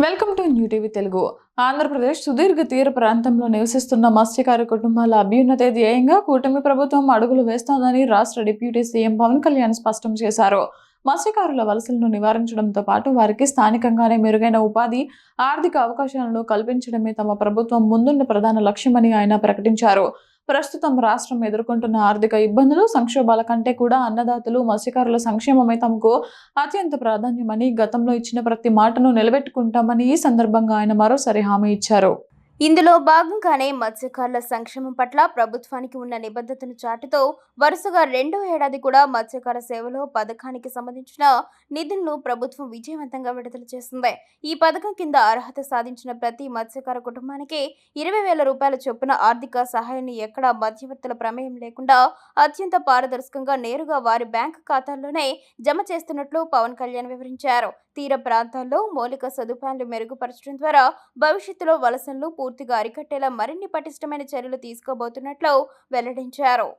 Welcome to new TV Telugu. Andhra Pradesh సుదీర్ఘ తీర ప్రాంతంలో నివసిస్తున్న మత్స్యకార కుటుంబాల అభ్యున్నతే ధ్యేయంగా కూటమి ప్రభుత్వం అడుగులు వేస్తోందని రాష్ట్ర డిప్యూటీ సీఎం పవన్ కళ్యాణ్ స్పష్టం చేశారు. మత్స్యకారుల వలసలను నివారించడంతో పాటు వారికి స్థానికంగానే మెరుగైన ఉపాధి, ఆర్థిక అవకాశాలను కల్పించడమే తమ ప్రభుత్వం ముందున్న ప్రధాన లక్ష్యమని ఆయన ప్రకటించారు. ప్రస్తుతం రాష్ట్రం ఎదుర్కొంటున్న ఆర్థిక ఇబ్బందులు, సంక్షోభాల కంటే కూడా అన్నదాతలు, మత్స్యకారుల సంక్షేమమే తమకు అత్యంత ప్రాధాన్యమని, గతంలో ఇచ్చిన ప్రతి మాటను నిలబెట్టుకుంటామని ఈ సందర్భంగా ఆయన మరోసారి హామీ ఇచ్చారు. ఇందులో భాగంగానే మత్స్యకారుల సంక్షేమం పట్ల ప్రభుత్వానికి ఉన్న నిబద్ధతను చాటుతూ వరుసగా రెండో ఏడాది కూడా మత్స్యకార సేవలో పథకానికి సంబంధించిన నిధులను ప్రభుత్వం విజయవంతంగా విడుదల చేస్తుంది. ఈ పథకం కింద అర్హత సాధించిన ప్రతి మత్స్యకార కుటుంబానికి 20,000 రూపాయల చొప్పున ఆర్థిక సహాయాన్ని ఎక్కడా మధ్యవర్తుల ప్రమేయం లేకుండా అత్యంత పారదర్శకంగా నేరుగా వారి బ్యాంకు ఖాతాల్లోనే జమ చేస్తున్నట్లు పవన్ కళ్యాణ్ వివరించారు. తీర ప్రాంతాల్లో మౌలిక సదుపాయాలు మెరుగుపరచడం ద్వారా భవిష్యత్తులో వలసలను పూర్తిగా అరికట్టేలా మరిన్ని పటిష్టమైన చర్యలు తీసుకోబోతున్నట్లు వెల్లడించారు.